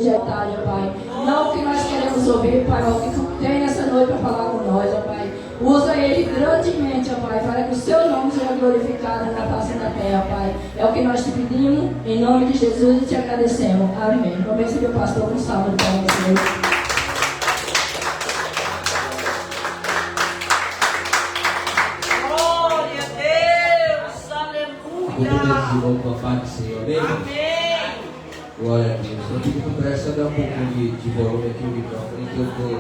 de eternidade, Pai. Não o que nós queremos ouvir, Pai, mas o que Tu tem nessa noite para falar com nós, ó Pai. Usa ele grandemente, ó Pai, para que o Seu nome seja glorificado na face da terra, Pai. É o que nós te pedimos, em nome de Jesus, e te agradecemos. Amém. Vamos receber o pastor com salve para vocês. Vamos com a paz do Senhor, amém? Amém. Glória a Deus. Eu fico com pressa dar um pouquinho de volume aqui no microfone, que eu estou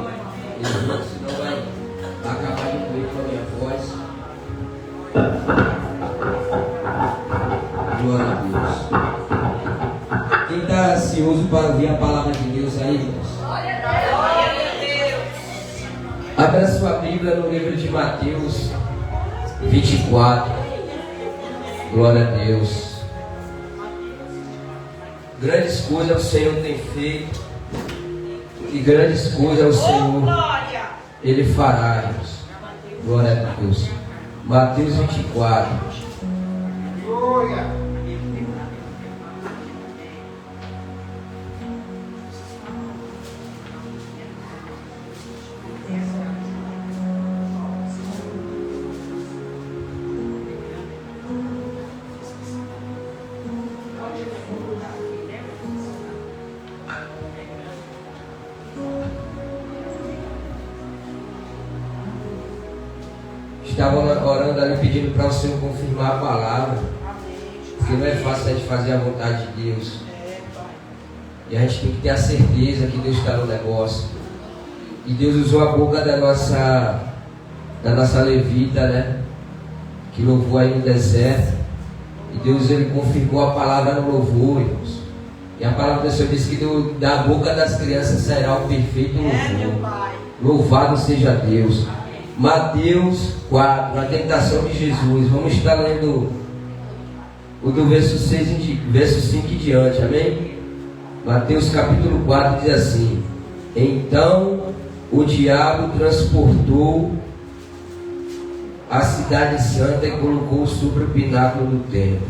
nervoso, senão vai acabar de comer com a minha voz. Glória a Deus. Quem está ansioso para ouvir a palavra de Deus aí, irmãos? Glória a Deus. Abra a sua Bíblia no livro de Mateus 24. Glória a Deus. Grandes coisas o Senhor tem feito, e grandes coisas o Senhor Ele fará, irmãos. Glória a Deus. Mateus 24. Glória. Estava orando ali pedindo para o Senhor confirmar a palavra, porque não é fácil a gente fazer a vontade de Deus, e a gente tem que ter a certeza que Deus está no negócio. E Deus usou a boca da nossa levita, né, que louvou aí no deserto, e Deus ele confirmou a palavra no louvor, irmãos. E a palavra do Senhor diz que da boca das crianças sairá o perfeito louvor. Louvado seja Deus. Mateus 4, a tentação de Jesus. Vamos estar lendo o do verso 5 em diante, amém? Mateus capítulo 4 diz assim: Então o diabo transportou a cidade santa e colocou sobre o pináculo do templo,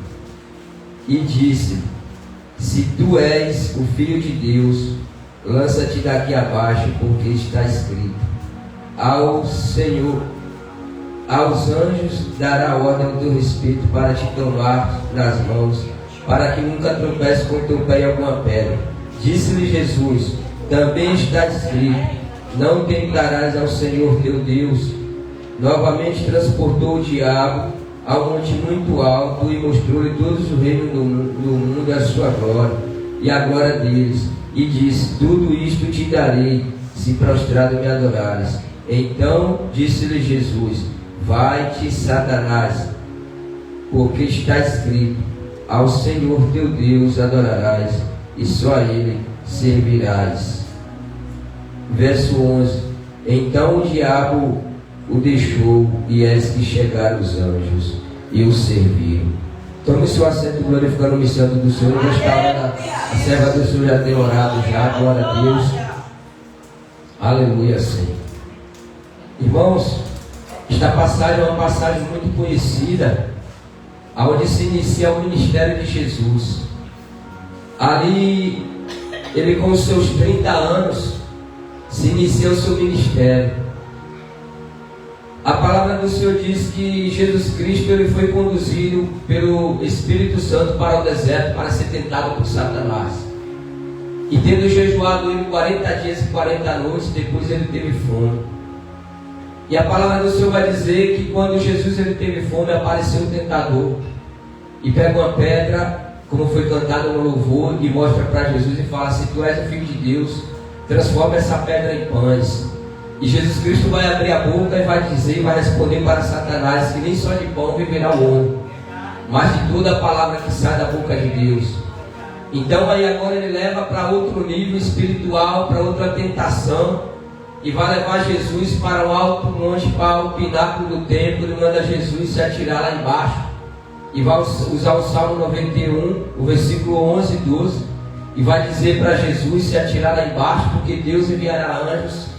e disse: Se tu és o Filho de Deus, lança-te daqui abaixo, porque está escrito: aos anjos dará ordem ao teu respeito para te tomar nas mãos, para que nunca tropece com o teu pé em alguma pedra. Disse-lhe Jesus: Também está escrito: Não tentarás ao Senhor teu Deus. Novamente transportou o diabo ao monte muito alto e mostrou-lhe todos os reinos do mundo e a sua glória e a glória deles, e disse: Tudo isto te darei, se prostrado me adorares. Então disse-lhe Jesus: Vai-te, Satanás, porque está escrito: Ao Senhor teu Deus adorarás, e só a Ele servirás. Verso 11: Então o diabo o deixou, e eis que chegaram os anjos e o serviram. Tome seu assento, glorificando o nome santo do Senhor. A serva do Senhor já tem orado já, glória a Deus. Aleluia, Senhor. Irmãos, esta passagem é uma passagem muito conhecida, onde se inicia o ministério de Jesus. Ali, ele com os seus 30 anos, se inicia o seu ministério. A palavra do Senhor diz que Jesus Cristo ele foi conduzido pelo Espírito Santo para o deserto para ser tentado por Satanás. E tendo jejuado ele 40 dias e 40 noites, depois ele teve fome. E a palavra do Senhor vai dizer que quando Jesus ele teve fome, apareceu o tentador e pega uma pedra, como foi cantado no louvor, e mostra para Jesus e fala: Se tu és o Filho de Deus, transforma essa pedra em pães. E Jesus Cristo vai abrir a boca e vai dizer, vai responder para Satanás que nem só de pão viverá o homem, mas de toda a palavra que sai da boca de Deus. Então aí agora ele leva para outro nível espiritual, para outra tentação, e vai levar Jesus para o alto monte, para o pináculo do templo. Ele manda Jesus se atirar lá embaixo, e vai usar o Salmo 91, o versículo 11 e 12, e vai dizer para Jesus se atirar lá embaixo, porque Deus enviará anjos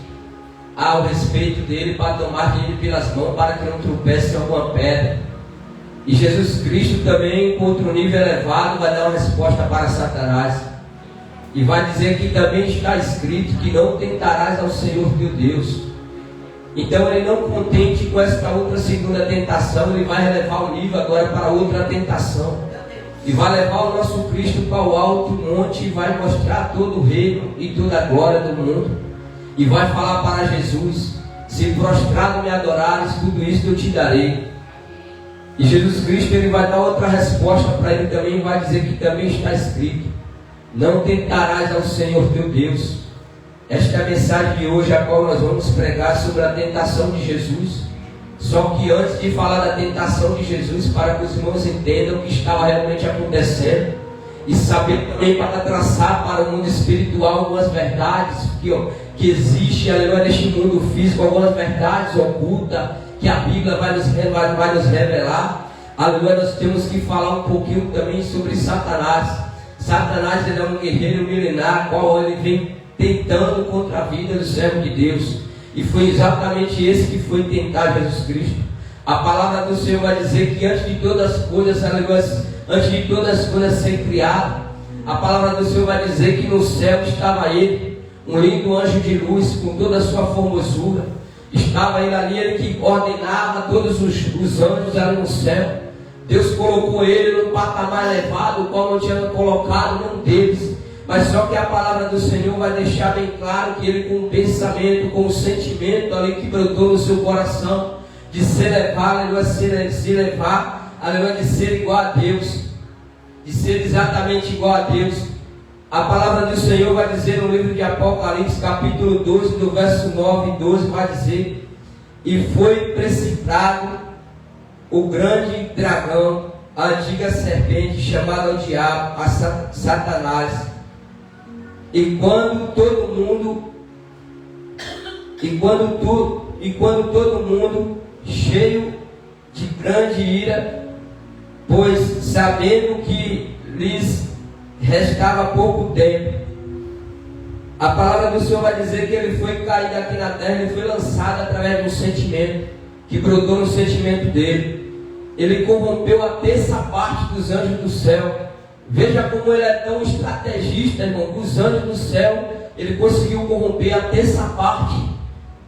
ao respeito dele para tomar ele pelas mãos, para que não tropece em alguma pedra. E Jesus Cristo também, com outro nível elevado, vai dar uma resposta para Satanás. E vai dizer que também está escrito que não tentarás ao Senhor teu Deus. Então ele não contente com esta outra segunda tentação, ele vai levar o nível agora para outra tentação. E vai levar o nosso Cristo para o alto monte e vai mostrar todo o reino e toda a glória do mundo. E vai falar para Jesus: se prostrado me adorares, tudo isso eu te darei. E Jesus Cristo, ele vai dar outra resposta para ele também, vai dizer que também está escrito: não tentarás ao Senhor teu Deus. Esta é a mensagem de hoje, a qual nós vamos pregar sobre a tentação de Jesus. Só que antes de falar da tentação de Jesus, para que os irmãos entendam o que estava realmente acontecendo, e saber também para traçar para o mundo espiritual algumas verdades que existe, aleluia, neste mundo físico, algumas verdades ocultas que a Bíblia vai nos revelar. Aleluia, nós temos que falar um pouquinho também sobre Satanás. Satanás, ele é um guerreiro milenar, qual ele vem tentando contra a vida do servo de Deus. E foi exatamente esse que foi tentar Jesus Cristo. A palavra do Senhor vai dizer que antes de todas as coisas, aleluia, antes de todas as coisas serem criadas, a palavra do Senhor vai dizer que no céu estava ele, um lindo anjo de luz, com toda a sua formosura. Estava ele ali, ele que ordenava todos os anjos ali no céu. Deus colocou ele num patamar elevado, o qual não tinha colocado nenhum deles. Mas só que a palavra do Senhor vai deixar bem claro que ele, com o pensamento, com o sentimento ali que brotou no seu coração, de se elevar, aleluia, se levar, aleluia, de ser igual a Deus, de ser exatamente igual a Deus. A palavra do Senhor vai dizer no livro de Apocalipse, capítulo 12, do verso 9 e 12, vai dizer: e foi precipitado o grande dragão, a antiga serpente, chamada o diabo, a Satanás. E quando todo mundo cheio de grande ira, pois sabendo que lhes restava pouco tempo, a palavra do Senhor vai dizer que ele foi caído aqui na terra, ele foi lançado através de um sentimento que brotou no sentimento dele. Ele corrompeu a terça parte dos anjos do céu. Veja como ele é tão estrategista, irmão. Os anjos do céu, ele conseguiu corromper a terça parte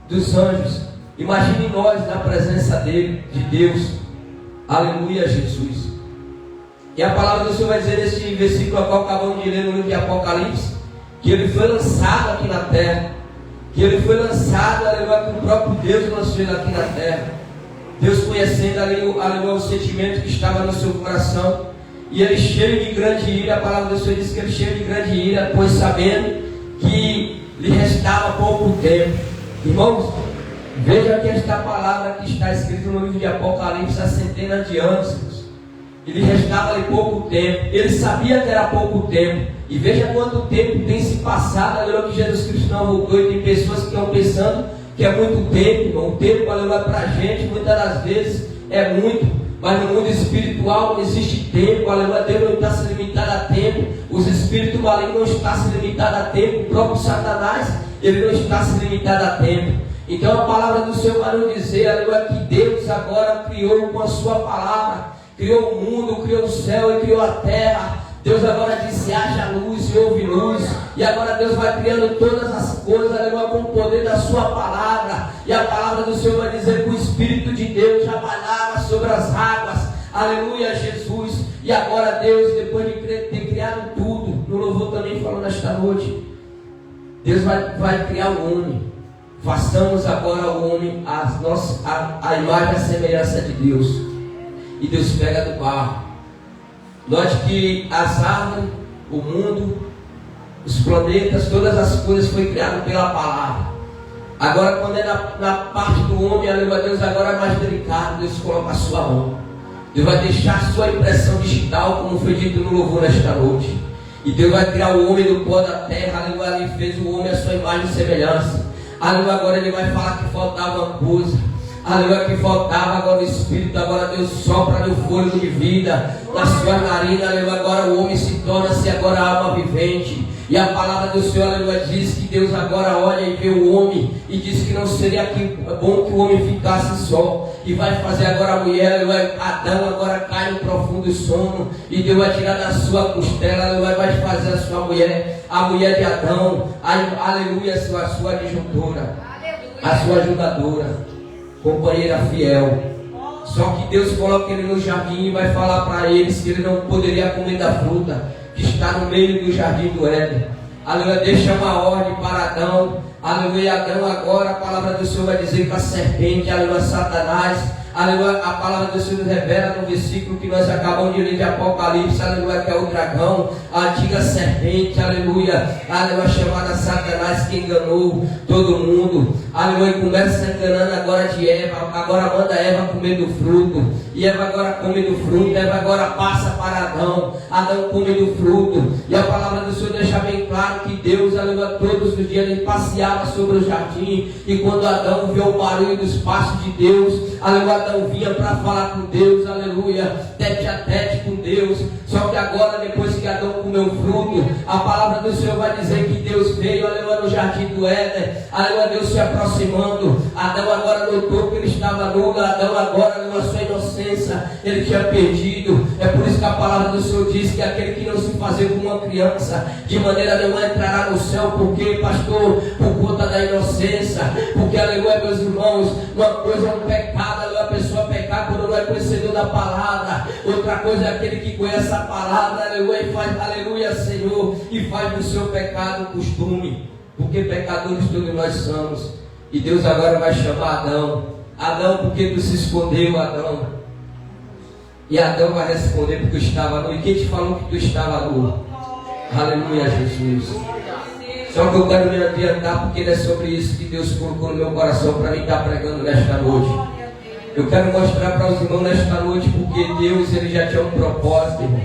dos anjos. Imagine nós na presença dele, de Deus. Aleluia, Jesus. E a palavra do Senhor vai dizer nesse versículo a qual acabamos de ler no livro de Apocalipse, que ele foi lançado aqui na terra. Que ele foi lançado, aleluia, que o próprio Deus lançou ele aqui na terra. Deus conhecendo, aleluia, o sentimento que estava no seu coração. E ele cheio de grande ira, a palavra do Senhor diz que ele cheio de grande ira, pois sabendo que lhe restava pouco tempo. Irmãos, veja aqui esta palavra que está escrita no livro de Apocalipse há centenas de anos. E lhe restava-lhe pouco tempo. Ele sabia que era pouco tempo. E veja quanto tempo tem se passado, aleluia, que Jesus Cristo não voltou. E tem pessoas que estão pensando que é muito tempo, irmão. O tempo, aleluia, para a gente, muitas das vezes, é muito. Mas no mundo espiritual não existe tempo, aleluia. Deus não está se limitado a tempo. Os espíritos malignos não estão se limitados a tempo. O próprio Satanás, ele não está se limitado a tempo. Então a palavra do Senhor vai nos dizer, aleluia, que Deus agora criou com a sua palavra. Criou o mundo, criou o céu e criou a terra. Deus agora disse: haja luz e houve luz. E agora Deus vai criando todas as coisas, aleluia, com o poder da sua palavra. E a palavra do Senhor vai dizer que o Espírito de Deus já pairava sobre as águas. Aleluia, Jesus. E agora Deus, depois de ter criado tudo, no louvor também falou nesta noite, Deus vai criar o homem. Façamos agora o homem a imagem e a semelhança de Deus. E Deus pega do barro. Note que as árvores, o mundo, os planetas, todas as coisas foi criado pela palavra. Agora, quando é na parte do homem, aleluia, Deus agora é mais delicado. Deus coloca a sua mão. Deus vai deixar a sua impressão digital, como foi dito no louvor nesta noite. E Deus vai criar o homem do pó da terra, aleluia. Ele fez o homem a sua imagem e semelhança. Aleluia, agora ele vai falar que faltava uma coisa. Aleluia, que faltava agora o Espírito. Agora Deus sopra no fôlego de vida na sua narina. Aleluia, agora o homem se torna-se agora alma vivente. E a palavra do Senhor, aleluia, diz que Deus agora olha e vê o homem e diz que não seria bom que o homem ficasse só. E vai fazer agora a mulher, aleluia, Adão agora cai no profundo sono e Deus vai tirar da sua costela, aleluia, vai fazer a sua mulher, a mulher de Adão, aleluia, a sua adjuntora, a sua ajudadora, companheira fiel. Só que Deus coloca ele no jardim e vai falar para eles que ele não poderia comer da fruta que está no meio do jardim do Éden. Aleluia, deixa uma ordem para Adão. Aleluia, Adão agora, a palavra do Senhor vai dizer que a serpente, aleluia, Satanás, aleluia, a palavra do Senhor revela no versículo que nós acabamos de ler de Apocalipse, aleluia, que é o dragão, a antiga serpente, aleluia, aleluia, chamada Satanás, que enganou todo mundo, aleluia, e começa enganando agora de Eva, agora manda Eva comer do fruto, e Eva agora come do fruto, Eva agora passa para Adão, Adão come do fruto, e a palavra do Senhor deixa bem claro que Deus, aleluia, todos os dias ele passeava sobre o jardim, e quando Adão viu o barulho dos passos de Deus, aleluia, Adão vinha para falar com Deus, aleluia, tete a tete com Deus. Só que agora, depois que Adão comeu o fruto, a palavra do Senhor vai dizer que Deus veio, aleluia, no jardim do Éden, aleluia, Deus se aproximando. Adão agora notou que ele estava nu, Adão agora, aleluia, sua inocência, ele tinha perdido. É por isso que a palavra do Senhor diz que aquele que não se fazer como uma criança, de maneira nenhuma entrará no céu. Por quê, pastor? Por conta da inocência. Porque, aleluia, meus irmãos, uma coisa é um pecado, aleluia, a pessoa pecar quando não é conhecedor da palavra. Outra coisa é aquele que conhece a palavra, aleluia, e faz, aleluia, Senhor, e faz do seu pecado um costume. Porque pecadores todos nós somos. E Deus agora vai chamar Adão. Adão, por que tu se escondeu, Adão? E Adão vai responder porque estava nu. E quem te falou que tu estava nu? Aleluia, Jesus. Só que eu quero me adiantar porque não é sobre isso que Deus colocou no meu coração para mim estar pregando nesta noite. Eu quero mostrar para os irmãos nesta noite porque Deus, ele já tinha um propósito, irmão.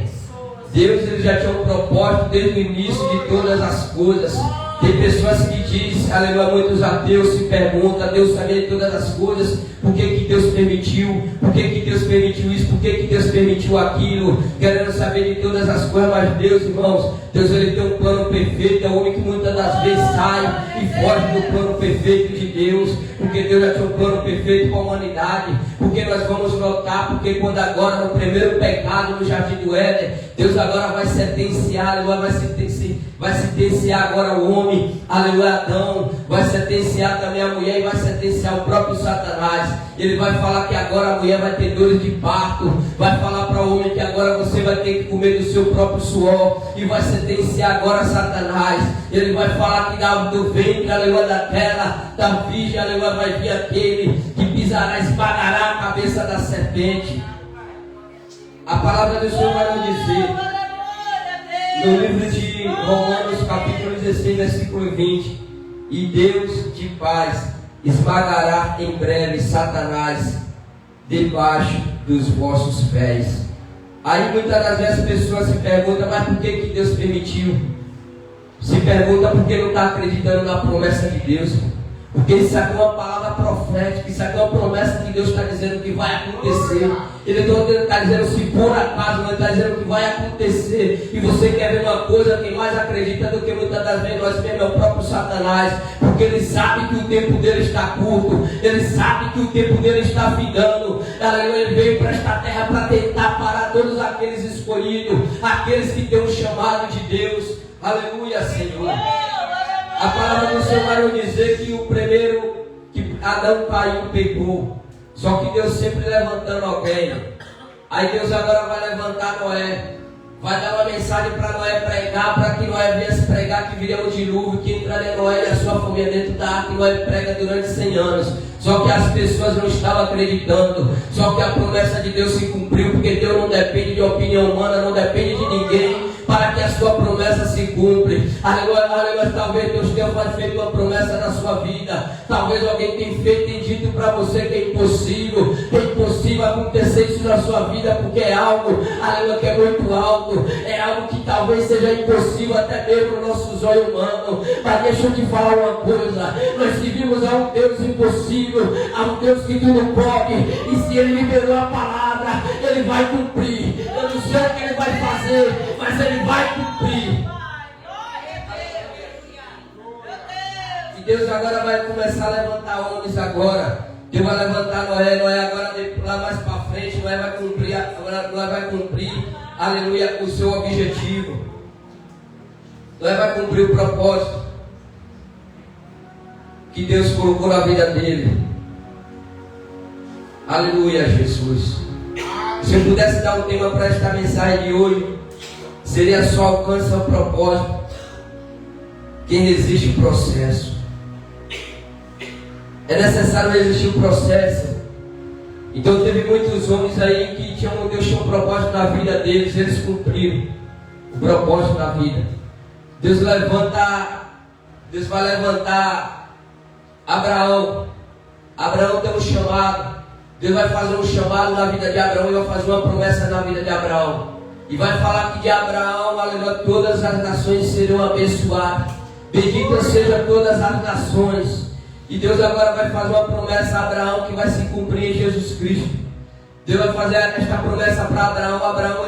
Deus, ele já tinha um propósito desde o início de todas as coisas. Tem pessoas que dizem, aleluia, muitos ateus se perguntam, Deus sabia de todas as coisas, por que Deus permitiu, por que Deus permitiu isso, por que Deus permitiu aquilo, querendo saber de todas as coisas, mas Deus, irmãos, Deus, ele tem um plano perfeito. É o homem que muitas das vezes sai e foge do plano perfeito de Deus, porque Deus já tinha um plano perfeito com a humanidade. Porque nós vamos notar, porque quando agora no primeiro pecado no jardim do Éden, Deus agora vai sentenciar, aleluia, vai sentenciar agora o homem, aleluia, Adão, vai sentenciar também a mulher e vai sentenciar o próprio Satanás. Ele vai falar que agora a mulher vai ter dores de parto, vai falar para o homem que agora você vai ter que comer do seu próprio suor, e vai sentenciar agora Satanás. Ele vai falar que do ventre, aleluia, da terra, da virgem, aleluia, vai vir aquele que pisará, esmagará a cabeça da serpente. A palavra do Senhor vai nos dizer no livro de Romanos, capítulo 16, versículo 20: e Deus de paz esmagará em breve Satanás debaixo dos vossos pés. Aí muitas das vezes as pessoas se perguntam, mas por que Deus permitiu? Se pergunta porque não está acreditando na promessa de Deus. Porque isso aqui é uma palavra profética, isso aqui é uma promessa que Deus está dizendo que vai acontecer. Ele não está dizendo se por acaso, mas está dizendo que vai acontecer. E você quer ver uma coisa, quem mais acredita do que muitas das vezes nós mesmos é o próprio Satanás. Porque ele sabe que o tempo dele está curto, ele sabe que o tempo dele está findando. Ele veio para esta terra para tentar parar todos aqueles escolhidos, aqueles que têm um chamado de Deus. Aleluia, Senhor. A palavra do Senhor vai nos dizer que o primeiro que Adão caiu, pecou. Só que Deus sempre levantando alguém. Aí Deus agora vai levantar Noé. Vai dar uma mensagem para Noé pregar, para que Noé viesse pregar que viria um dilúvio, que entraria Noé e a sua família dentro da arca, e Noé prega durante 100 anos. Só que as pessoas não estavam acreditando. Só que a promessa de Deus se cumpriu, porque Deus não depende de opinião humana, não depende de ninguém, para que a sua promessa se cumpre. Aleluia, aleluia. Talvez Deus tenha feito uma promessa na sua vida. Talvez alguém tenha feito e dito para você que é impossível. Que é impossível acontecer isso na sua vida, porque é algo, aleluia, que é muito alto. É algo que talvez seja impossível até mesmo no nosso olho humano. Mas deixa eu te falar uma coisa. Nós servimos a um Deus impossível, a um Deus que tudo pode. E se Ele liberou a palavra, Ele vai cumprir. Eu não sei o que Ele vai fazer, mas Ele vai cumprir. Deus agora vai começar a levantar homens agora. Deus vai levantar Noé. Noé agora lá mais para frente, Noé vai cumprir, aleluia, o seu objetivo. Noé vai cumprir o propósito que Deus colocou na vida dele. Aleluia, Jesus. Se eu pudesse dar um tema para esta mensagem de hoje, seria só alcança o propósito quem resiste o processo. É necessário resistir o processo. Então teve muitos homens aí que Deus tinha um propósito na vida deles, eles cumpriram o propósito da vida. Deus vai levantar Abraão. Abraão tem um chamado. Deus vai fazer um chamado na vida de Abraão e vai fazer uma promessa na vida de Abraão. E vai falar que de Abraão, aleluia, todas as nações serão abençoadas. Benditas sejam todas as nações. E Deus agora vai fazer uma promessa a Abraão que vai se cumprir em Jesus Cristo. Deus vai fazer esta promessa para Abraão. Abraão,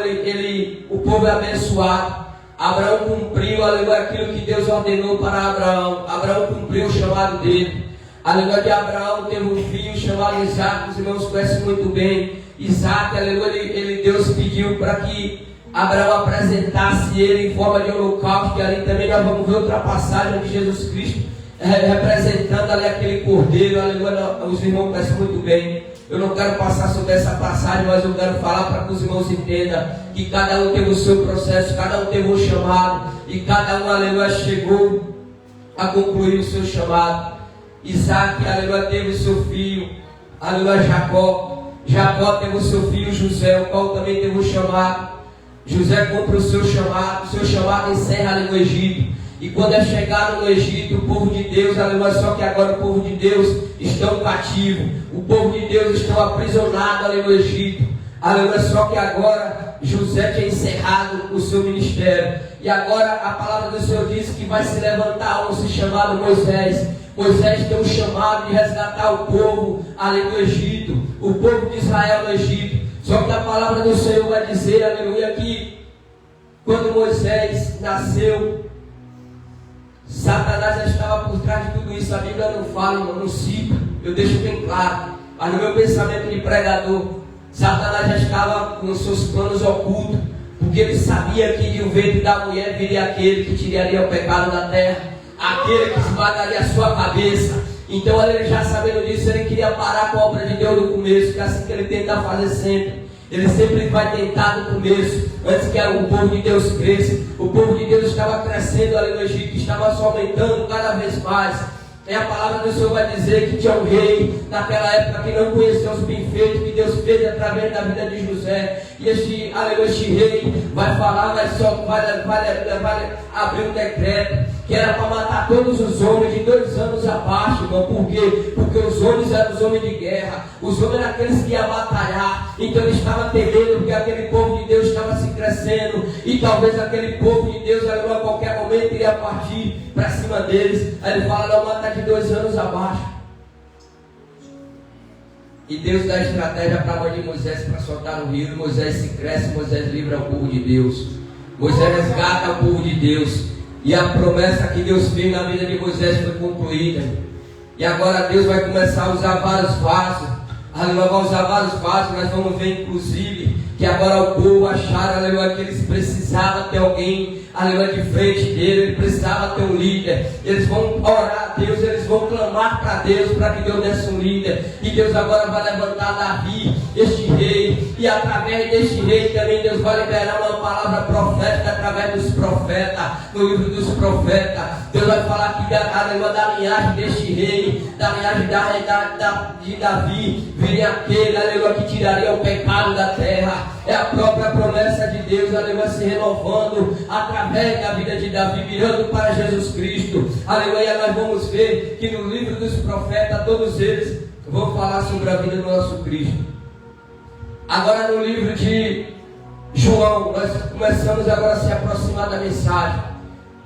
o povo é abençoado. Abraão cumpriu, aleluia, aquilo que Deus ordenou para Abraão. Abraão cumpriu o chamado dele. Aleluia, de Abraão teve um filho chamado Isaac. Os irmãos conhecem muito bem Isaac, aleluia, Deus pediu para que Abraão apresentasse ele em forma de holocausto. E ali também nós vamos ver outra passagem de Jesus Cristo representando ali aquele cordeiro. Aleluia, os irmãos conhecem muito bem. Eu não quero passar sobre essa passagem, mas eu quero falar para que os irmãos entendam que cada um teve o seu processo, cada um teve um chamado, e cada um, aleluia, chegou a concluir o seu chamado. Isaac, aleluia, teve o seu filho, aleluia, Jacó. Jacó teve o seu filho José, o qual também teve um chamado. José cumpre o seu chamado encerra ali no Egito. E quando é chegado no Egito, o povo de Deus, aleluia, só que agora o povo de Deus estão cativo. O povo de Deus estão aprisionados ali no Egito. Aleluia, só que agora José tinha encerrado o seu ministério. E agora a palavra do Senhor diz que vai se levantar um chamado Moisés. Moisés tem um chamado de resgatar o povo ali no Egito, o povo de Israel no Egito. Só que a palavra do Senhor vai dizer, aleluia, que quando Moisés nasceu, Satanás já estava por trás de tudo isso. A Bíblia não fala, não cita, eu deixo bem claro. Mas no meu pensamento de pregador, Satanás já estava com os seus planos ocultos, porque ele sabia que de um ventre da mulher viria aquele que tiraria o pecado da terra, aquele que esmagaria a sua cabeça. Então ele já sabendo disso, ele queria parar com a obra de Deus no começo, que é assim que ele tenta fazer sempre. Ele sempre vai tentar no começo, antes que o povo de Deus cresça. O povo de Deus estava crescendo ali no Egito, estava só aumentando cada vez mais. E a palavra do Senhor vai dizer que tinha um rei naquela época que não conheceu os bem-feitos que Deus fez através da vida de José. E este rei vai falar, vai abrir um decreto que era para matar todos os homens de 2 anos abaixo, irmão. Por quê? Porque os homens eram os homens de guerra, os homens eram aqueles que iam batalhar. Então ele estava temendo, porque aquele povo de Deus estava se crescendo, e talvez aquele povo de Deus a qualquer momento iria partir para cima deles. Aí ele fala, não, mata de 2 anos abaixo. E Deus dá estratégia para a mãe de Moisés para soltar o rio. Moisés se cresce, Moisés livra o povo de Deus. Moisés resgata o povo de Deus. E a promessa que Deus fez na vida de Moisés foi concluída. E agora Deus vai começar a usar vários vasos. Aleluia, vai usar vários vasos. Nós vamos ver inclusive que agora o povo acharam, aleluia, que eles precisavam ter alguém, aleluia, de frente dele. Ele precisava ter um líder. Eles vão orar a Deus, eles vão clamar para Deus para que Deus desse um líder. E Deus agora vai levantar Davi, este rei. E através deste rei também Deus vai liberar uma palavra profética através dos profetas. No livro dos profetas, Deus vai falar que aleluia, da linhagem deste rei, da linhagem de Davi, viria aquele, aleluia, que tiraria o pecado da terra. É a própria promessa de Deus, aleluia, se renovando através da vida de Davi, virando para Jesus Cristo. Aleluia, nós vamos ver que no livro dos profetas, todos eles vão falar sobre a vida do nosso Cristo. Agora no livro de João, nós começamos agora a se aproximar da mensagem.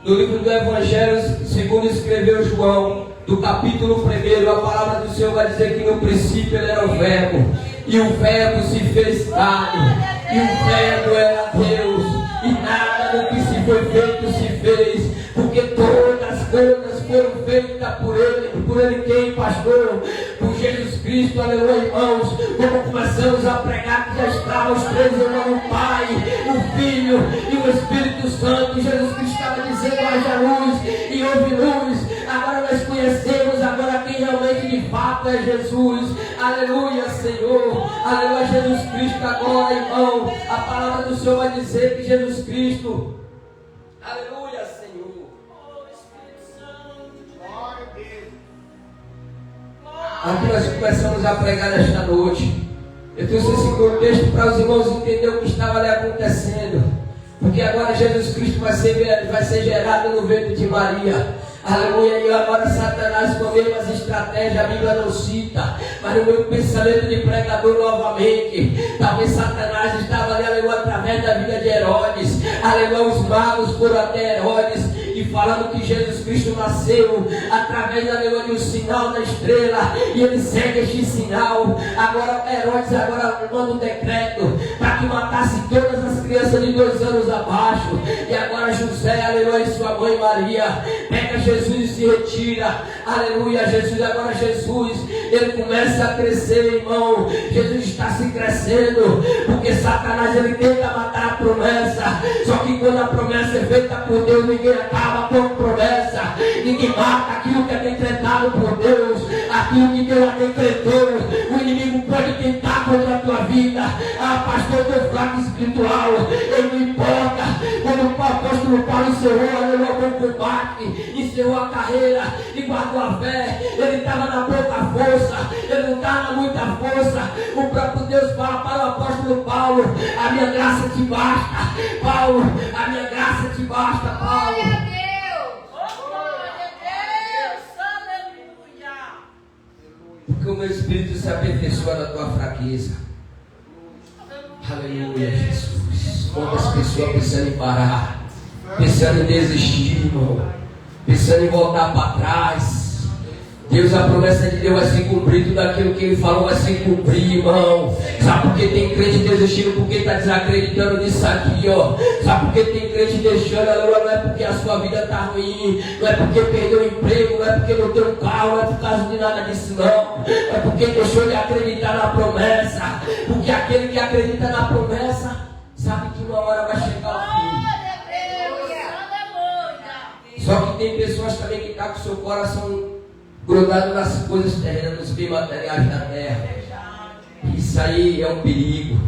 No livro do Evangelho, segundo escreveu João, do capítulo 1, a palavra do Senhor vai dizer que no princípio ele era o Verbo, e o Verbo se fez carne, e o Verbo era Deus, e nada do que se foi feito se fez, porque todas as coisas foram feitas por ele quem, pastor? Por Jesus Cristo, aleluia, irmãos. Como começamos a pregar que já estavam os três irmãos, o Pai, o Filho e o Espírito Santo. Jesus Cristo estava dizendo: haja luz e houve luz. Agora nós conhecemos agora quem realmente de fato é Jesus. Aleluia, Senhor. Aleluia, Jesus Cristo. Agora, irmão, a palavra do Senhor vai dizer que Jesus Cristo, aleluia, Senhor. Aqui nós começamos a pregar nesta noite. Eu trouxe esse contexto para os irmãos entenderem o que estava ali acontecendo. Porque agora Jesus Cristo vai ser gerado no ventre de Maria. Aleluia, e agora Satanás com as mesmas estratégias, a Bíblia não cita, mas no meu pensamento de pregador novamente, talvez Satanás estava ali, aleluia, através da vida de Herodes, aleluia, os magos foram até Herodes e falando que Jesus Cristo nasceu através, aleluia, de um sinal da estrela, e ele segue este sinal. Agora Herodes manda um decreto para que matasse todas as crianças de 2 anos abaixo, e agora José, aleluia, e sua mãe Maria pega Jesus e se retira, aleluia. Agora Jesus, ele começa a crescer, irmão. Jesus está se crescendo, porque Satanás ele tenta matar a promessa, só que quando a promessa é feita por Deus, ninguém acaba com a promessa, ninguém mata aquilo que é decretado por Deus, aquilo que Deus decretou. O inimigo pode tentar contra a tua vida. Pastor, eu estou fraco espiritual, ele não importa. Quando o apóstolo Paulo encerrou, aleluia, o bom combate, encerrou a carreira e guardou a fé, ele estava na pouca força, ele não estava na muita força. O próprio Deus fala para o apóstolo Paulo: a minha graça te basta, Paulo, a minha graça te basta, Paulo. Glória a Deus, glória a Deus, aleluia. Porque o meu espírito se aperfeiçoa na tua fraqueza. Aleluia, Jesus. Quantas pessoas pensando em parar, pensando em desistir, irmão, pensando em voltar para trás. Deus, a promessa de Deus vai se cumprir, tudo aquilo que Ele falou vai se cumprir, irmão. Sabe por que tem crente desistindo? Porque está desacreditando nisso aqui, ó. Sabe por que tem crente deixando? Não é porque a sua vida está ruim, não é porque perdeu o emprego, não é porque não tem um carro, não é por causa de nada disso, não. É porque deixou de acreditar na promessa. Porque aquele que acredita na promessa sabe que uma hora vai chegar ao fim. Só que tem pessoas também que estão com o seu coração grudado nas coisas terrenas, nos bens materiais da terra. Isso aí é um perigo.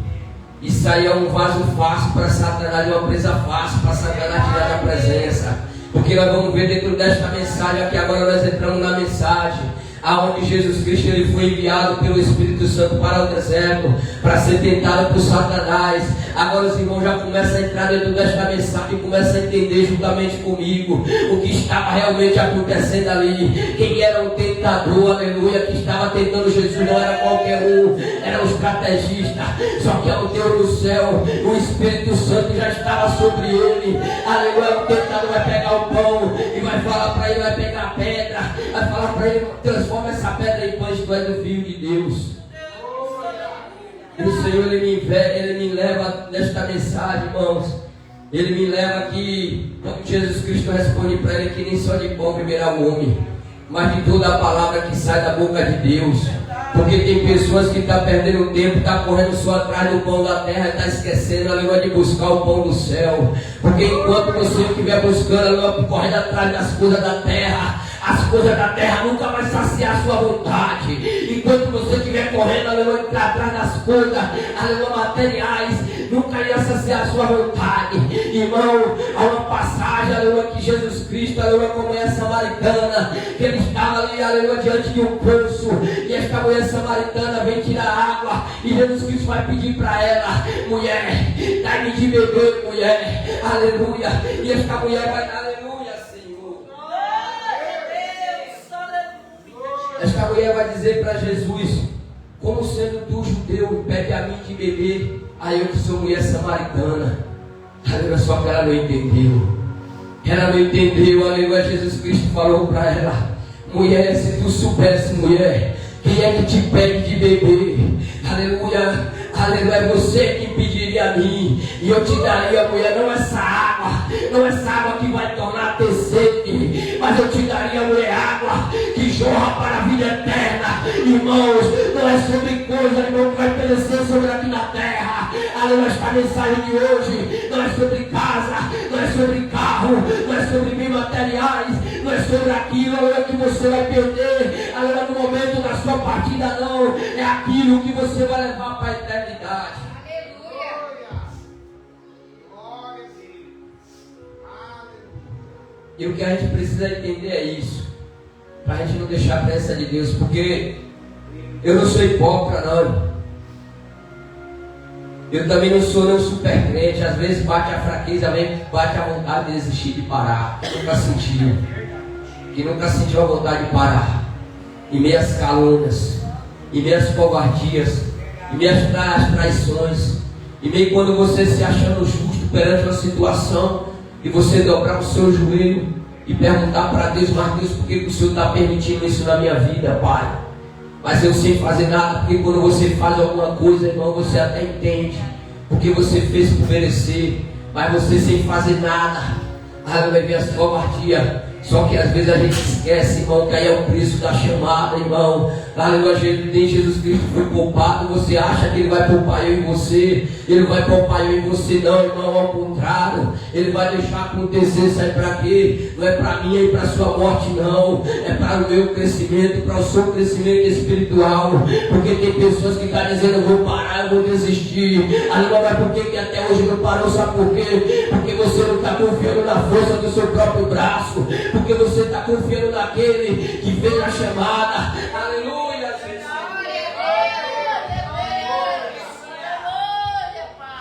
Isso aí é um vaso fácil para Satanás, é uma presa fácil para Satanás tirar da presença. Porque nós vamos ver dentro desta mensagem aqui, agora nós entramos na mensagem aonde Jesus Cristo ele foi enviado pelo Espírito Santo para o deserto para ser tentado por Satanás. Agora os irmãos já começam a entrar dentro desta mensagem e começam a entender juntamente comigo o que estava realmente acontecendo ali. Quem era o tentador, aleluia, que estava tentando Jesus não era qualquer um, era um estrategista. Só que ao Deus do céu, o Espírito Santo já estava sobre ele. Aleluia, o tentador vai pegar o pão e vai falar para ele, vai pegar a pedra, vai falar para ele: transforma essa pedra em pães, tu és do Filho de Deus. E o Senhor ele me leva nesta mensagem, irmãos. Ele me leva aqui, quando Jesus Cristo responde para ele que nem só de pão viverá o homem, mas de toda a palavra que sai da boca de Deus. Porque tem pessoas que estão perdendo tempo, estão correndo só atrás do pão da terra, está esquecendo, aleluia, de buscar o pão do céu. Porque enquanto você estiver buscando, aleluia, correndo atrás das coisas da terra, as coisas da terra nunca vai saciar a sua vontade. Enquanto você estiver correndo, aleluia, atrás das coisas, aleluia, materiais, nunca irá saciar a sua vontade. Irmão, há uma passagem, aleluia, que Jesus Cristo, aleluia, com a mulher samaritana, que ele estava ali, aleluia, diante de um poço, e esta mulher samaritana vem tirar água, e Jesus Cristo vai pedir para ela: mulher, dá-me de beber, mulher, aleluia. E esta mulher vai, aleluia, Senhor. Esta mulher vai dizer para Jesus: como sendo tu judeu, pede a mim de beber, aí eu que sou mulher samaritana. Aleluia, só que ela não entendeu. Ela não entendeu, aleluia. Jesus Cristo falou para ela: mulher, se tu soubesse, mulher, quem é que te pede de beber? Aleluia, aleluia, é você que pediria a mim, e eu te daria, mulher, não essa água que vai tornar ter sede, mas eu te daria água que jorra para a vida eterna. Irmãos, não é sobre coisa, irmão, que vai perecer sobre aqui na terra. Aleluia, esta mensagem de hoje não é sobre casa, não é sobre carro, não é sobre bens materiais, não é sobre aquilo, aleluia, que você vai perder, aleluia, no momento da sua partida, não. É aquilo que você vai levar para a eternidade. E o que a gente precisa entender é isso, para a gente não deixar a presença de Deus, porque eu não sou hipócrita, não. Eu também não sou nem um super crente. Às vezes bate a fraqueza, bate a vontade de desistir de parar. Que nunca sentiu a vontade de parar. Em meias calúnias, em meias covardias, em meias traições, em meio quando você se achando justo perante uma situação, e você dobrar o seu joelho e perguntar para Deus: mas Deus, por que o Senhor está permitindo isso na minha vida, Pai? Mas eu sem fazer nada, porque quando você faz alguma coisa, irmão, você até entende, porque você fez por merecer, mas você sem fazer nada, vai ver as covardias. Só que às vezes a gente esquece, irmão, que aí é o preço da chamada, irmão. Aleluia, nem Jesus Cristo foi poupado. Você acha que Ele vai poupar eu e você? Ele vai poupar eu e você, não, irmão, ao contrário. Ele vai deixar acontecer, sabe para quê? Não é para mim e para a sua morte, não. É para o meu crescimento, para o seu crescimento espiritual. Porque tem pessoas que estão dizendo: eu vou parar, eu vou desistir. Aleluia, mas por que até hoje não parou? Sabe por quê? Porque você não está confiando na força do seu próprio braço. Porque você está confiando naquele que fez a chamada. Aleluia, Jesus.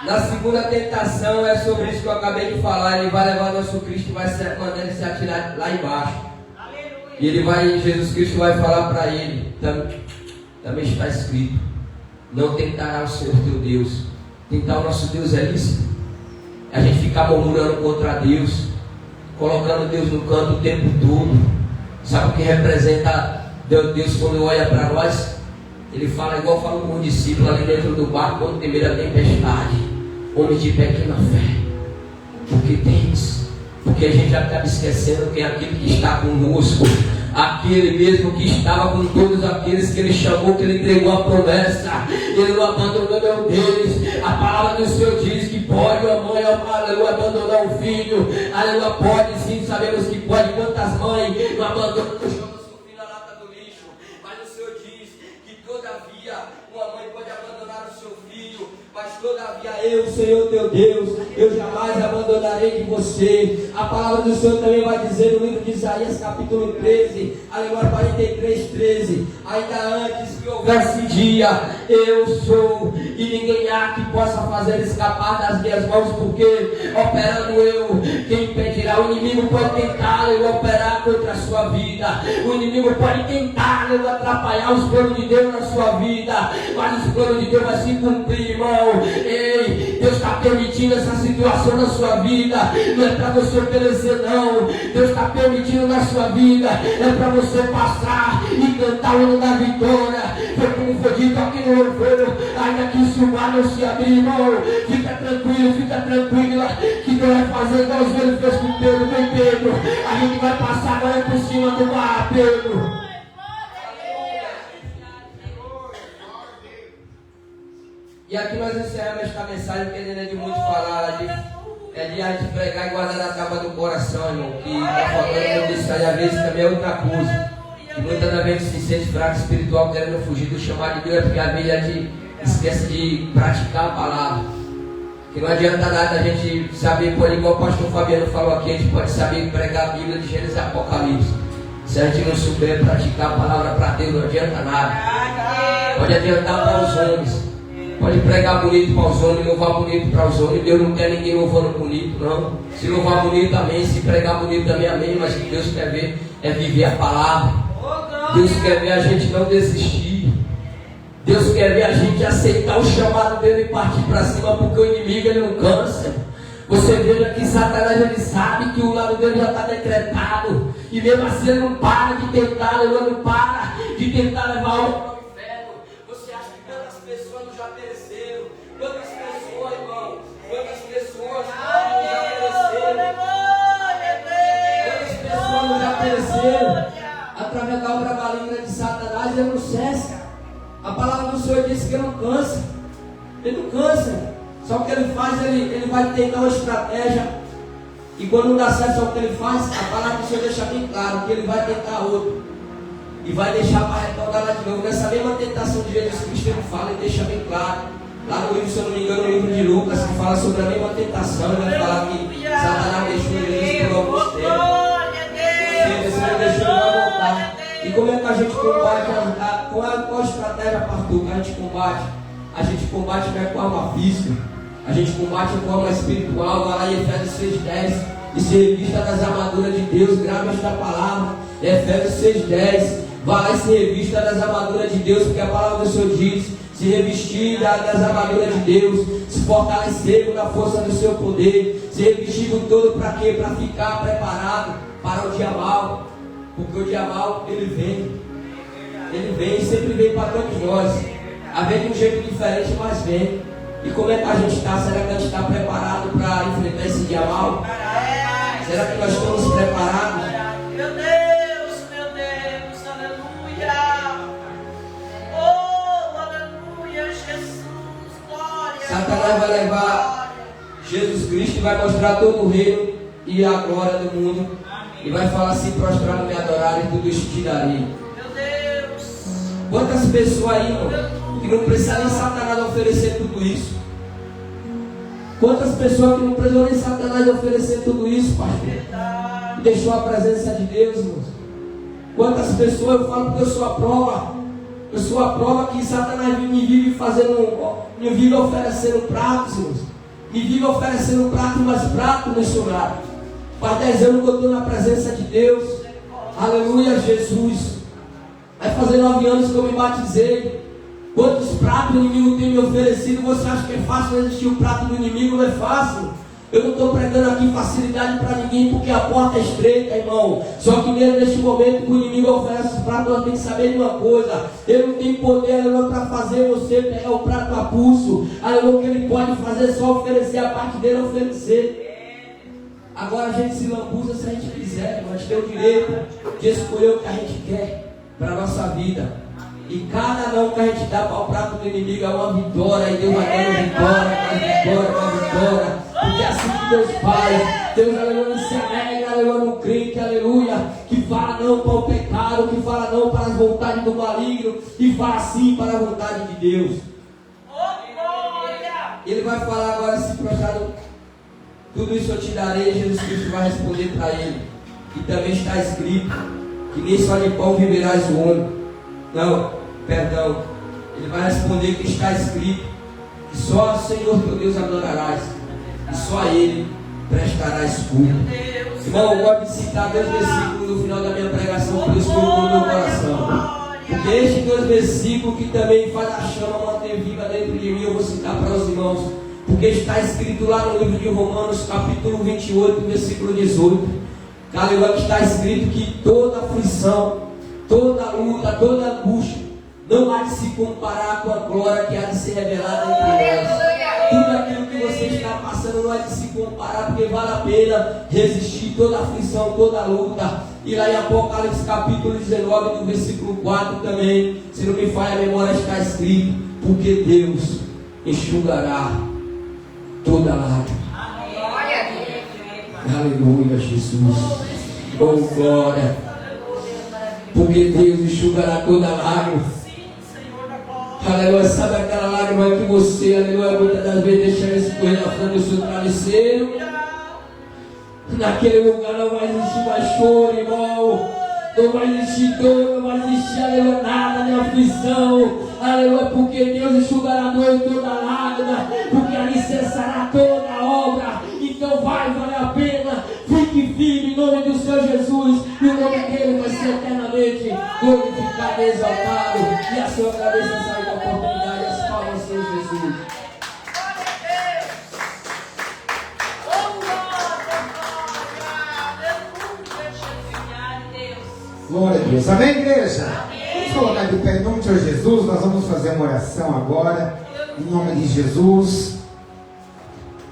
Na segunda tentação é sobre isso que eu acabei de falar. Ele vai levar nosso Cristo e vai mandar ele se atirar lá embaixo. E ele vai, Jesus Cristo vai falar para ele: também está escrito, não tentará o Senhor teu Deus. Tentar o nosso Deus é lícito. A gente ficar murmurando contra Deus, colocando Deus no canto o tempo todo. Sabe o que representa Deus quando olha para nós? Ele fala igual fala com o discípulo ali dentro do barco, quando temer a tempestade: homem de pequena fé, porque tens? Porque a gente já acaba esquecendo que é aquele que está conosco, aquele mesmo que estava com todos aqueles que Ele chamou, que Ele entregou a promessa. Ele não abandonou nenhum deles. A palavra do Senhor diz que pode a mãe, aleluia, abandonar um filho. Aleluia, pode sim, sabemos que pode. Quantas mães não abandonam, jogam seu filho na lata do lixo. Mas o Senhor diz que todavia uma mãe pode abandonar o seu filho, mas todavia eu, Senhor teu Deus, eu jamais abandonarei de você. A palavra do Senhor também vai dizer no livro de Isaías capítulo 13, aleluia, 43, 13: ainda antes que houvesse dia, eu sou, e ninguém há que possa fazer escapar das minhas mãos, porque operando eu, quem impedirá? O inimigo pode tentar operar contra a sua vida, o inimigo pode tentar atrapalhar os planos de Deus na sua vida, mas os planos de Deus vai se cumprir, irmão. Ei, Deus está permitindo essa situação na sua vida, não é para você perecer, não. Deus está permitindo na sua vida, é para você passar e cantar o hino da vitória. Foi como foi dito aqui no louvor: ainda que se o mar não se abrir, irmão, fica tranquila, que Deus vai fazer igual os velhos fez com Pedro. Vem, Pedro, a gente vai passar agora por cima do mar, Pedro. E aqui nós encerramos esta mensagem, porque não é de muito falar, é de a gente pregar e guardar na capa do coração, irmão. Que está faltando disso aí, às vezes também é outra coisa. E muitas das vezes se sente fraco espiritual, querendo fugir do chamado de Deus, é porque às vezes a gente esquece de praticar a palavra. Que não adianta nada a gente saber, por igual o pastor Fabiano falou aqui, a gente pode saber pregar a Bíblia de Gênesis e Apocalipse. Se a gente não souber praticar a palavra para Deus, não adianta nada. Pode adiantar para os homens. Pode pregar bonito para os homens, louvar bonito para os homens. Deus não quer ninguém louvando bonito, não. Se louvar bonito, amém. Se pregar bonito também, amém. Mas o que Deus quer ver é viver a palavra. Deus quer ver a gente não desistir. Deus quer ver a gente aceitar o chamado dele e partir para cima, porque o inimigo ele não cansa. Você veja que Satanás ele sabe que o lado dele já está decretado. E mesmo assim ele não para de tentar, ele não para de tentar levar o já através da obra maligna de Satanás, ele não cessa. A palavra do Senhor diz que ele não cansa. Ele não cansa. Só que ele faz, ele vai tentar uma estratégia. E quando não dá certo, só o que ele faz, a palavra do Senhor deixa bem claro que ele vai tentar outro. E vai deixar para retornar lá de novo. Nessa mesma tentação de Jesus Cristo, ele fala e deixa bem claro. Lá no livro, se eu não me engano, no livro de Lucas, que fala sobre a mesma tentação, ele vai falar que Satanás deixou Jesus por alguns tempos. Ou seja, deixou ele vai voltar. E como é que a gente combate? Qual a estratégia, pastor, que a gente combate? A gente combate não é com arma física. A gente combate com arma espiritual. Vai lá em Efésios 6,10. E se revista das armaduras de Deus, grave esta palavra. Efésios 6,10. Vai lá e se revista das armaduras de Deus, porque a palavra do Senhor diz: se revestir das armaduras de Deus, se fortalecer na força do seu poder, se revestir do todo para quê? Para ficar preparado para o dia mal. Porque o dia mal, ele vem, sempre vem para todos nós. Às vezes de um jeito diferente, mas vem. E como é que a gente está? Será que a gente está preparado para enfrentar esse dia mal? Será que nós estamos preparados? Meu Deus, aleluia. Oh, aleluia, Jesus, glória. Satanás vai levar Jesus Cristo e vai mostrar todo o reino e a glória do mundo. E vai falar assim: prostrar, me adorar e tudo isso te darei. Meu Deus. Quantas pessoas aí, irmão, que não precisa nem Satanás oferecer tudo isso? Quantas pessoas que não precisam nem Satanás oferecer tudo isso, pastor? E deixou a presença de Deus, irmãos. Quantas pessoas, eu falo porque eu sou a prova. Eu sou a prova que Satanás me vive oferecendo pratos, irmãos. Me vive oferecendo prato, mas prato nesse horário. Faz 10 anos que eu estou na presença de Deus. Aleluia, Jesus. Vai fazer 9 anos que eu me batizei. Quantos pratos o inimigo tem me oferecido? Você acha que é fácil resistir o prato do inimigo? Não é fácil. Eu não estou pregando aqui facilidade para ninguém, porque a porta é estreita, irmão. Só que mesmo neste momento que o inimigo oferece os pratos, nós temos que saber de uma coisa: ele não tem poder para fazer você pegar o prato a pulso. O que ele pode fazer é só oferecer, a parte dele oferecer. Agora a gente se lambuza se a gente quiser, mas tem o direito de escolher o que a gente quer para a nossa vida. E cada não que a gente dá para o prato do inimigo é uma vitória. E Deus vai dando uma vitória. Porque é assim que Deus faz. Deus, aleluia, não se nega, aleluia, não crente, aleluia, que fala não para o pecado, que fala não para as vontades do maligno, e fala sim para a vontade de Deus. Ele vai falar agora, se prostrado, tudo isso eu te darei. Jesus Cristo vai responder para ele: e também está escrito que nem só de pão viverás o homem. Não, perdão. Ele vai responder que está escrito que só o Senhor teu Deus adorarás, e só a Ele prestarás culto. Irmão, eu gosto de citar 2 versículos no final da minha pregação, por isso que eu no meu coração. Porque estes 2 versículos que também faz a chama manter viva dentro de mim, eu vou citar para os irmãos. Porque está escrito lá no livro de Romanos, capítulo 28, versículo 18. Aleluia, que está escrito que toda aflição, toda luta, toda angústia não há de se comparar com a glória que há de ser revelada entre nós. Tudo aquilo que você está passando não há de se comparar, porque vale a pena resistir toda aflição, toda luta. E lá em Apocalipse capítulo 19, do versículo 4 também, se não me falha a memória, está escrito: porque Deus enxugará toda lágrima. Aleluia, Jesus. Oh, glória. Porque Deus enxugará toda lágrima. Aleluia, sabe aquela lágrima que você, aleluia, muitas das vezes deixa escorrer na frente do seu travesseiro? Naquele lugar não vai existir mais choro, irmão. Não vai existir dor, não vai existir, aleluia, nada de aflição. Aleluia, porque Deus enxugará a dor e toda a lágrima, porque ali cessará toda a obra. Então vai valer a pena. Fique firme em nome do Senhor Jesus, e o nome dele vai ser eternamente glorificado e exaltado. E a sua cabeça sai da oportunidade, as palmas do Senhor Jesus. Glória a Deus. Amém, igreja? Vamos colocar de pé em nome do Senhor Jesus. Nós vamos fazer uma oração agora, em nome de Jesus.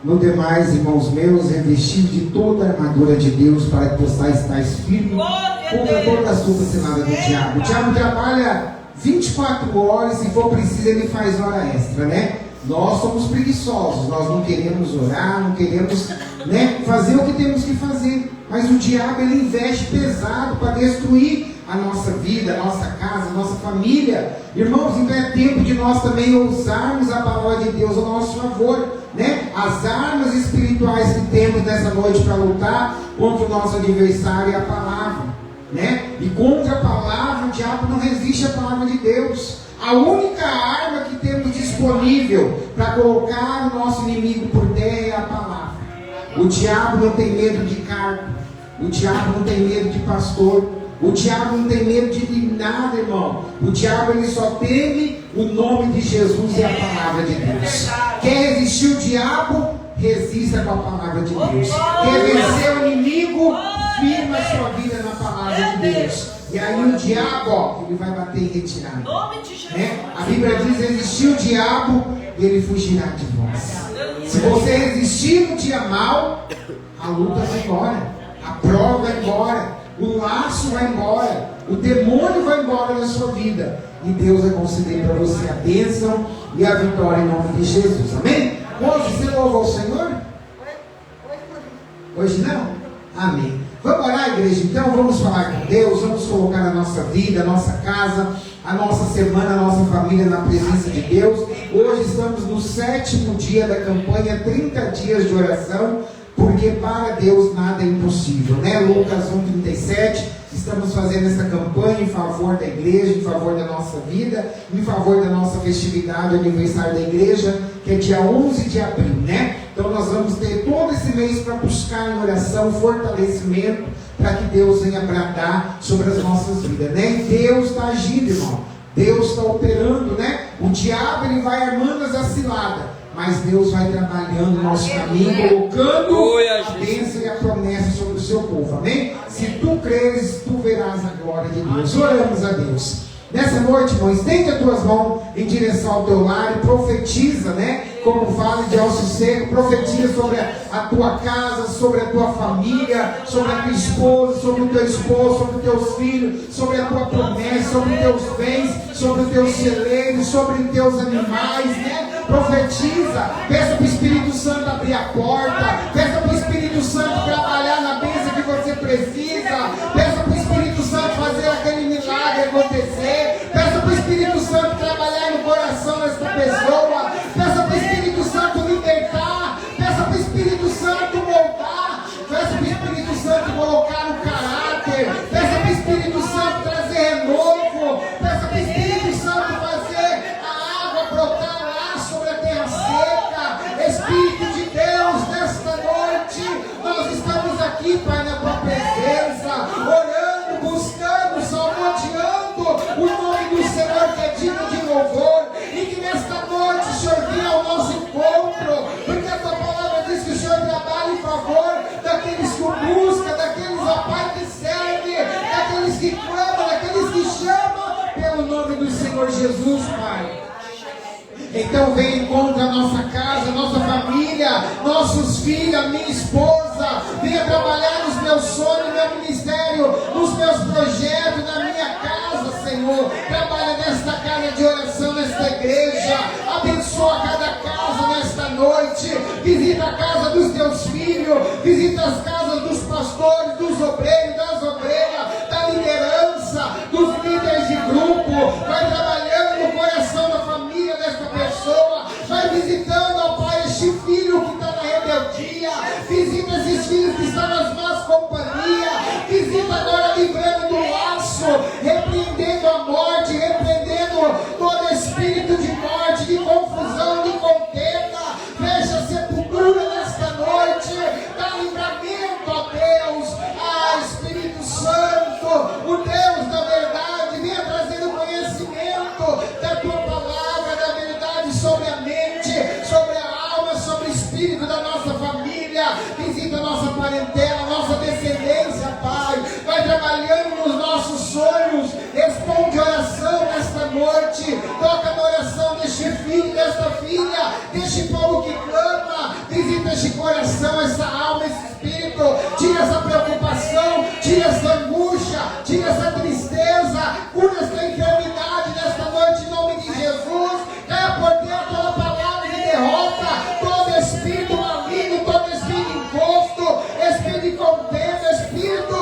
No demais, irmãos meus, revestir de toda a armadura de Deus para que possais estar firmes contra toda astuta cilada do diabo. O diabo trabalha 24 horas, se for preciso ele faz hora extra, né? Nós somos preguiçosos, nós não queremos orar, não queremos, né, fazer o que temos que fazer. Mas o diabo, ele investe pesado para destruir a nossa vida, a nossa casa, a nossa família. Irmãos, então é tempo de nós também usarmos a palavra de Deus ao nosso favor, né? As armas espirituais que temos nessa noite para lutar contra o nosso adversário é a palavra, né? E contra a palavra, o diabo não resiste à palavra de Deus. A única arma que temos disponível para colocar o nosso inimigo por terra é a palavra. O diabo não tem medo de cargo, o diabo não tem medo de pastor, o diabo não tem medo de nada, irmão. O diabo, ele só teme o nome de Jesus e a palavra de Deus. Quer resistir o diabo? Resista com a palavra de Deus. Quer vencer o inimigo? Firma a sua vida na palavra de Deus. E aí o diabo, ó, ele vai bater em retirada, né? A Bíblia diz: resistir o diabo e ele fugirá de vós. Se você resistir no dia mal, a luta vai embora, a prova vai embora, o laço vai embora, o demônio vai embora da sua vida, e Deus vai conceder para você a bênção e a vitória em nome de Jesus. Amém? Hoje você louva ao Senhor? Hoje não? Amém. Vamos orar, igreja? Então vamos falar com Deus, vamos colocar a nossa vida, a nossa casa, a nossa semana, a nossa família na presença de Deus. Hoje estamos no 7º dia da campanha 30 dias de oração, porque para Deus nada é impossível, né? Lucas 1:37, estamos fazendo essa campanha em favor da igreja, em favor da nossa vida, em favor da nossa festividade, aniversário da igreja, que é dia 11 de abril, né? Então nós vamos ter todo esse mês para buscar em oração, fortalecimento, para que Deus venha bradar sobre as nossas vidas, né? E Deus está agindo, irmão. Deus está operando, né? O diabo, ele vai armando as ciladas, mas Deus vai trabalhando no nosso caminho, colocando a bênção e a promessa sobre o seu povo, amém? Se tu creres, tu verás a glória de Deus. Oramos a Deus. Nessa noite, irmão, estende as tuas mãos em direção ao teu lar e profetiza, né? Como vale de ossos secos, profetiza sobre a tua casa, sobre a tua família, sobre a tua esposa, sobre o teu esposo, sobre os teus filhos, sobre a tua promessa, sobre os teus bens, sobre os teus celeiros, sobre os teus animais, né? Profetiza, peça para o Espírito Santo abrir a porta, peça para o Espírito Santo trabalhar na bênção que você precisa, peça para o Espírito Santo fazer aquele milagre acontecer, peça para o Espírito Santo trabalhar no coração dessa pessoa, peça para o Espírito Santo libertar, peça para o Espírito Santo moldar, peça para o Espírito Santo colocar no caráter, peça para o Espírito Santo trazer renovo, peça para o Espírito Santo fazer a água brotar lá sobre a terra seca. Espírito de Deus, nesta noite nós estamos aqui, Pai, na tua presença, orando, buscando, salmodiando o nome do Senhor, que é digno de louvor, e que nesta noite o Senhor venha ao nosso encontro, porque a tua palavra diz que o Senhor trabalha em favor daqueles que o buscam, daqueles, ó Pai, que servem, daqueles que clamam, daqueles que chamam pelo nome do Senhor Jesus, Pai. Então vem contra a nossa casa, nossa família, nossos filhos, a minha esposa. Venha trabalhar nos meus sonhos, no meu ministério, nos meus projetos, na minha casa, Senhor. Trabalha nesta casa de oração, nesta igreja. Abençoa cada casa nesta noite. Visita a casa dos teus filhos, visita as casas dos pastores, dos obreiros, das obreiras, da liderança, dos líderes de grupo. Vai trabalhando no coração da família desta pessoa, vai visitando, ó Pai, este filho que está na rebeldia, visita esses filhos que estão nas más companhias, visita agora livrando do laço, repreendendo a morte, repreendendo todo espírito de morte, de confusão, de contenda, fecha a sepultura nesta noite, dá livramento, ó Deus, Espírito Santo, o Deus da verdade, venha trazendo conhecimento da tua palavra, da verdade sobre a mente, sobre a alma, sobre o espírito da nossa família, visita a nossa parentela, a nossa descendência, Pai, vai trabalhando nos nossos sonhos, responde oração nesta noite, toca na oração deste filho, desta filha, deste povo que clama, visita este coração, essa alma, esse espírito, tira essa preocupação, tira essa angústia, tira essa tristeza, cura essa enfermidade nesta noite em nome de Jesus. Caia por dentro toda palavra de derrota, todo espírito maligno, todo espírito imposto, espírito de contenda, espírito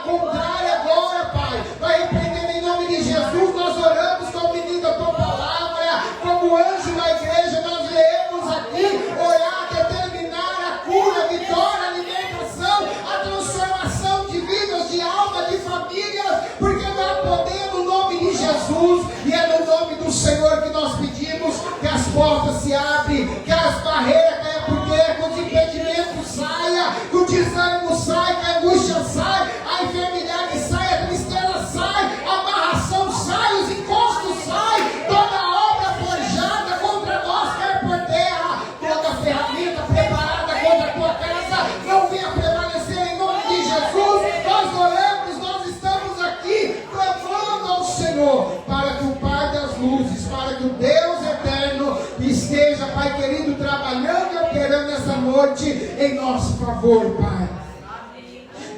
contrário agora, Pai. Vai repreendendo em nome de Jesus. Nós oramos dominando a tua palavra, como anjo da igreja, nós leemos aqui, orar, determinar a cura, a vitória, a libertação, a transformação de vidas, de alma, de famílias, porque não há poder no nome de Jesus, e é no nome do Senhor que nós pedimos que as portas se abrem, que as barreiras caiam por terra, que os impedimentos saiam, que o desânimo saia, que a angústia saia, a enfermidade sai, a tristeza sai, a amarração sai, os encostos saem, toda obra forjada contra nós cai por terra, toda ferramenta preparada contra a tua casa não venha prevalecer em nome de Jesus. Nós oramos, nós estamos aqui clamando ao Senhor para que o Pai das luzes, para que o Deus eterno esteja, Pai querido, trabalhando e operando nessa noite em nosso favor, Pai.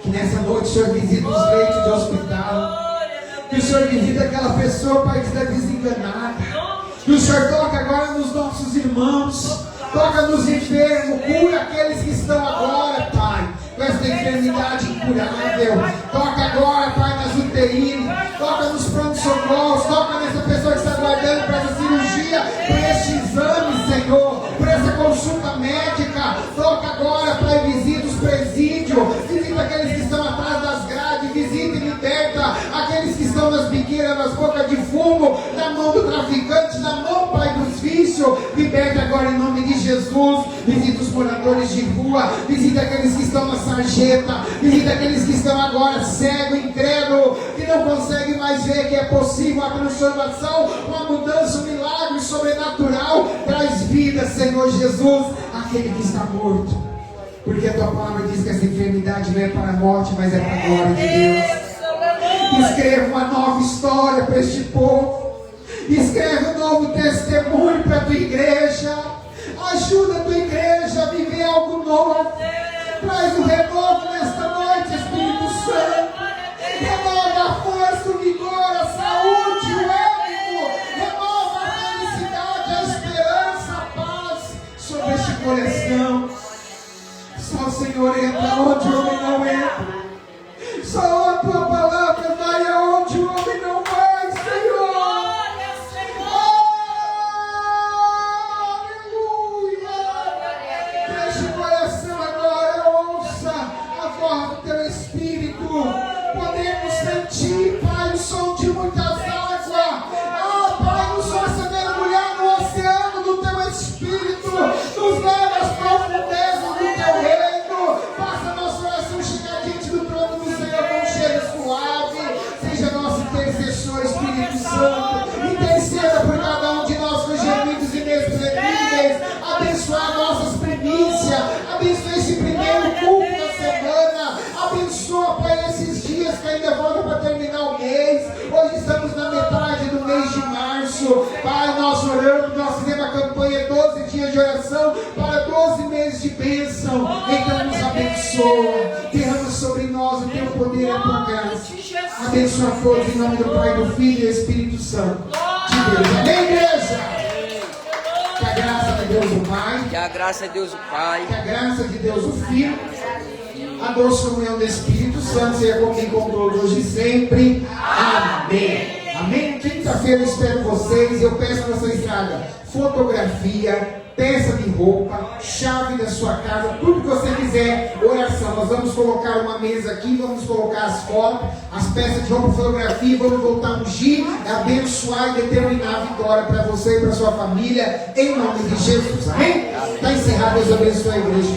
Que nessa noite o Senhor visite os leitos de hospital, que o Senhor visite aquela pessoa, Pai, que está desenganada, que o Senhor toque agora nos nossos irmãos, toca nos enfermos, cura aqueles que estão agora, Pai, com essa enfermidade incurável. Toca agora, Pai, nas UTI, toca nos pronto-socorros, toca nessa pessoa que está aguardando para essa cirurgia, por este exame, Senhor, por essa consulta médica. Toca agora, Pai, visita os presídios, visita aqueles que estão atrás das grades, visita e liberta aqueles que estão nas biqueiras, nas bocas de fumo, na mão do traficante, na mão, Pai, dos vícios. Liberta agora em nome de Jesus. Visita os moradores de rua, visita aqueles que estão na sarjeta, visita aqueles que estão agora cego, incrédulo, que não conseguem mais ver que é possível a transformação, uma mudança, um milagre sobrenatural. Traz vida, Senhor Jesus, aquele que está morto, porque a tua palavra diz que essa enfermidade não é para a morte, mas é para a glória de Deus. Escreva uma nova história para este povo, escreve um novo testemunho para a tua igreja. Ajuda a tua igreja a viver algo novo. Traz o renovo nesta noite, Espírito Santo. Renova a força, o vigor, a saúde, o ânimo. Renova a felicidade, a esperança, a paz sobre este coração. Só o Senhor entra onde o homem não entra. Só a tua palavra vai aonde o homem não vai, Senhor. Deixa o coração agora, ouça a voz do teu Espírito. Podemos sentir, Pai, o som de muitas águas. Pai, nos faça mergulhar no oceano do teu Espírito. Nos leva às profundezas do teu reino. Faça nosso coração chegar diante do trono do Senhor com um cheiro suave. Seja nosso intercessor, Espírito Santo. Interceda por cada um de nós com gemidos inexprimíveis. Abençoar nossas primícias. Abençoa esse primeiro culto da semana. Abençoa, Pai, esses dias que ainda falta para terminar o mês. Hoje estamos na metade do mês de março. Pai, nós oramos, nós fizemos a campanha 12 dias de oração para 12 meses de bênção. Então nos abençoa. Derrama sobre nós o teu poder e a tua graça. Abençoa a todos em nome do Pai, do Filho e do Espírito Santo de Deus. Amém, igreja? Que a graça de Deus o Pai, Que a graça de Deus o Pai, que a graça de Deus o Filho, a doce comunhão do Espírito Santo seja comigo com todos hoje e sempre. Amém. Amém? Quinta-feira eu espero vocês. Eu peço que vocês tragam fotografia, peça de roupa, chave da sua casa, tudo que você quiser. Oração. Nós vamos colocar uma mesa aqui, vamos colocar as fotos, as peças de roupa, fotografia, vamos voltar a ungir, abençoar e determinar a vitória para você e para sua família, em nome de Jesus. Amém? Está encerrado. Deus abençoe a igreja.